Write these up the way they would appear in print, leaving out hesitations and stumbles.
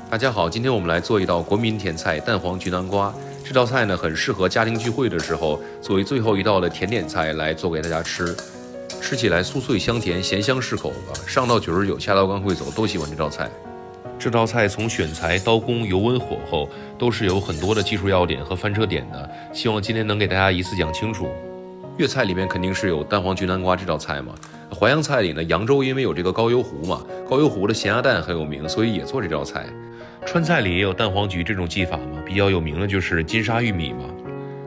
大家好，今天我们来做一道国民甜菜蛋黄焗南瓜。这道菜呢，很适合家庭聚会的时候作为最后一道的甜点菜来做给大家吃。吃起来酥脆香甜，咸香适口上到99，下到刚会走，都喜欢这道菜。这道菜从选材、刀工、油温、火候都是有很多的技术要点和翻车点的，希望今天能给大家一次讲清楚。粤菜里面肯定是有蛋黄焗南瓜这道菜嘛，淮扬菜里呢，扬州因为有这个高邮湖嘛，高邮湖的咸鸭蛋很有名，所以也做这道菜。川菜里也有蛋黄焗这种技法嘛，比较有名的就是金沙玉米嘛。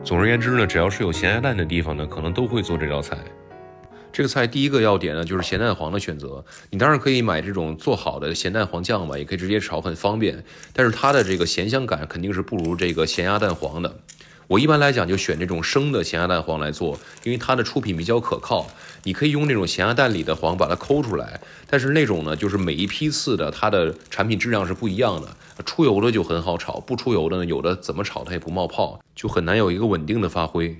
总而言之呢，只要是有咸鸭蛋的地方呢，可能都会做这道菜。这个菜第一个要点呢，就是咸蛋黄的选择。你当然可以买这种做好的咸蛋黄酱嘛，也可以直接炒，很方便。但是它的这个咸香感肯定是不如这个咸鸭蛋黄的。我一般来讲就选这种生的咸鸭蛋黄来做，因为它的出品比较可靠。你可以用那种咸鸭蛋里的黄把它抠出来，但是那种呢，就是每一批次的它的产品质量是不一样的。出油的就很好炒，不出油的呢，有的怎么炒它也不冒泡，就很难有一个稳定的发挥。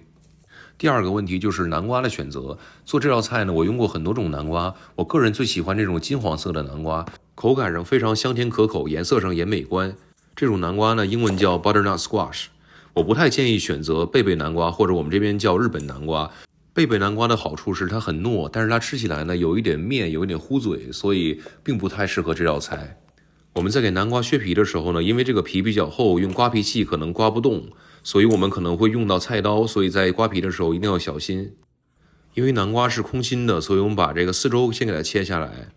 第二个问题就是南瓜的选择。做这道菜呢，我用过很多种南瓜，我个人最喜欢这种金黄色的南瓜，口感上非常香甜可口，颜色上也美观。这种南瓜呢，英文叫 butternut squash。我不太建议选择贝贝南瓜，或者我们这边叫日本南瓜。贝贝南瓜的好处是它很糯，但是它吃起来呢有一点面，有一点糊嘴，所以并不太适合这道菜。我们在给南瓜削皮的时候呢，因为这个皮比较厚，用刮皮器可能刮不动，所以我们可能会用到菜刀，所以在刮皮的时候一定要小心。因为南瓜是空心的，所以我们把这个四周先给它切下来。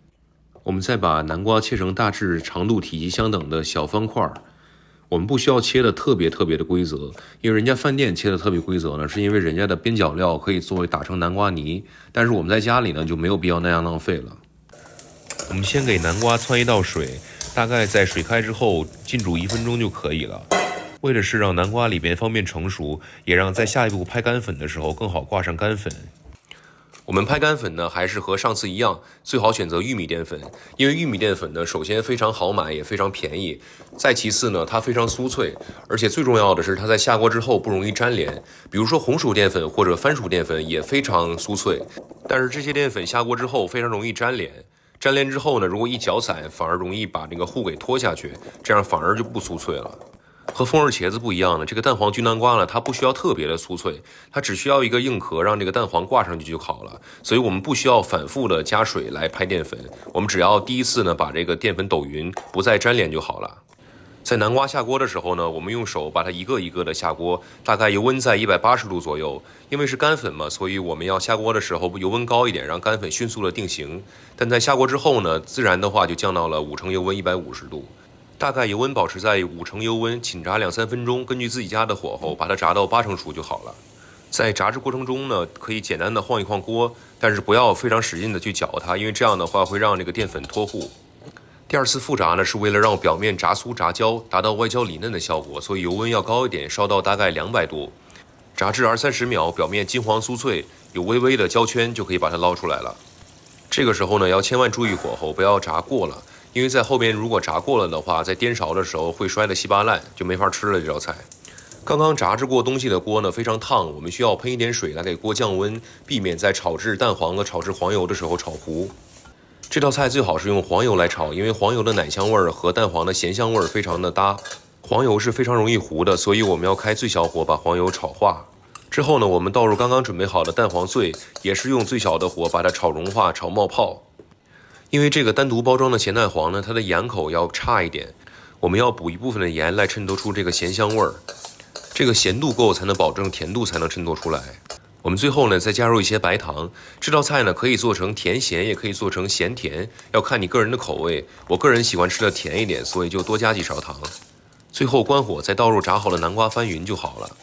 我们再把南瓜切成大致长度体积相等的小方块。我们不需要切的特别的规则，因为人家饭店切的特别规则呢，是因为人家的边角料可以作为打成南瓜泥，但是我们在家里呢就没有必要那样浪费了。我们先给南瓜汆一道水，大概在水开之后浸煮1分钟就可以了。为的是让南瓜里边方便成熟，也让在下一步拍干粉的时候更好挂上干粉。我们拍干粉呢，还是和上次一样，最好选择玉米淀粉，因为玉米淀粉呢，首先非常好买，也非常便宜，再其次呢，它非常酥脆，而且最重要的是它在下锅之后不容易粘连。比如说红薯淀粉或者番薯淀粉也非常酥脆，但是这些淀粉下锅之后非常容易粘连，粘连之后呢，如果一搅散，反而容易把这个糊给拖下去，这样反而就不酥脆了。和风味茄子不一样的，这个蛋黄焗南瓜呢，它不需要特别的酥脆，它只需要一个硬壳，让这个蛋黄挂上去就好了。所以我们不需要反复的加水来拍淀粉，我们只要第一次呢把这个淀粉抖匀，不再粘连就好了。在南瓜下锅的时候呢，我们用手把它一个一个的下锅，大概油温在180度左右。因为是干粉嘛，所以我们要下锅的时候油温高一点，让干粉迅速的定型。但在下锅之后呢，自然的话就降到了5成油温150度。大概油温保持在5成油温，请炸2-3分钟，根据自己家的火候把它炸到8成熟就好了。在炸制过程中呢，可以简单的晃一晃锅，但是不要非常使劲的去搅它，因为这样的话会让这个淀粉脱糊。第二次复炸呢，是为了让表面炸酥炸焦，达到外焦里嫩的效果，所以油温要高一点，烧到大概200度。炸至20-30秒，表面金黄酥脆，有微微的焦圈，就可以把它捞出来了。这个时候呢，要千万注意火候，不要炸过了。因为在后边如果炸过了的话，在颠勺的时候会摔得稀巴烂，就没法吃了这道菜。刚刚炸制过东西的锅呢非常烫，我们需要喷一点水来给锅降温，避免在炒制蛋黄和炒制黄油的时候炒糊。这道菜最好是用黄油来炒，因为黄油的奶香味儿和蛋黄的咸香味儿非常的搭。黄油是非常容易糊的，所以我们要开最小火把黄油炒化。之后呢，我们倒入刚刚准备好的蛋黄碎，也是用最小的火把它炒融化、炒冒泡。因为这个单独包装的咸蛋黄呢，它的盐口要差一点，我们要补一部分的盐来衬托出这个咸香味儿，这个咸度够才能保证甜度才能衬托出来。我们最后呢再加入一些白糖。这道菜呢可以做成甜咸，也可以做成咸甜，要看你个人的口味。我个人喜欢吃的甜一点，所以就多加几勺糖。最后关火，再倒入炸好的南瓜翻匀就好了。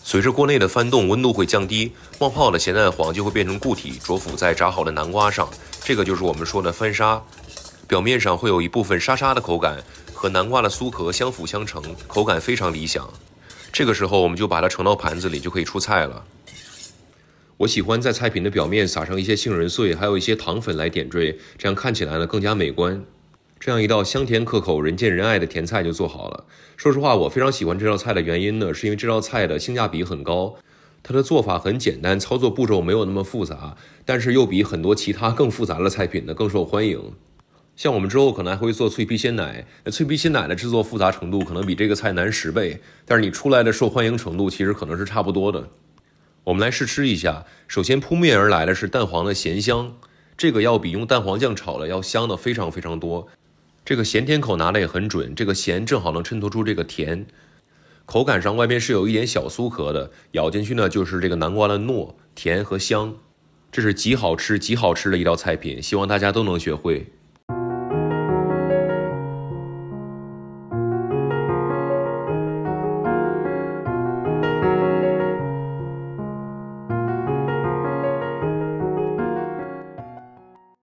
随着锅内的翻动，温度会降低，冒泡的咸蛋黄就会变成固体，着浮在炸好的南瓜上。这个就是我们说的翻沙，表面上会有一部分沙沙的口感，和南瓜的酥壳相辅相成，口感非常理想。这个时候我们就把它盛到盘子里，就可以出菜了。我喜欢在菜品的表面撒上一些杏仁碎，还有一些糖粉来点缀，这样看起来呢更加美观。这样一道香甜可口、人见人爱的甜菜就做好了。说实话，我非常喜欢这道菜的原因呢，是因为这道菜的性价比很高。它的做法很简单，操作步骤没有那么复杂，但是又比很多其他更复杂的菜品呢更受欢迎。像我们之后可能还会做脆皮鲜奶，那脆皮鲜奶的制作复杂程度可能比这个菜难10倍，但是你出来的受欢迎程度其实可能是差不多的。我们来试吃一下，首先扑面而来的是蛋黄的咸香，这个要比用蛋黄酱炒了要香的非常非常多。这个咸甜口拿的也很准，这个咸正好能衬托出这个甜。口感上外面是有一点小酥壳的，咬进去呢就是这个南瓜的糯、甜和香，这是极好吃的一道菜品，希望大家都能学会。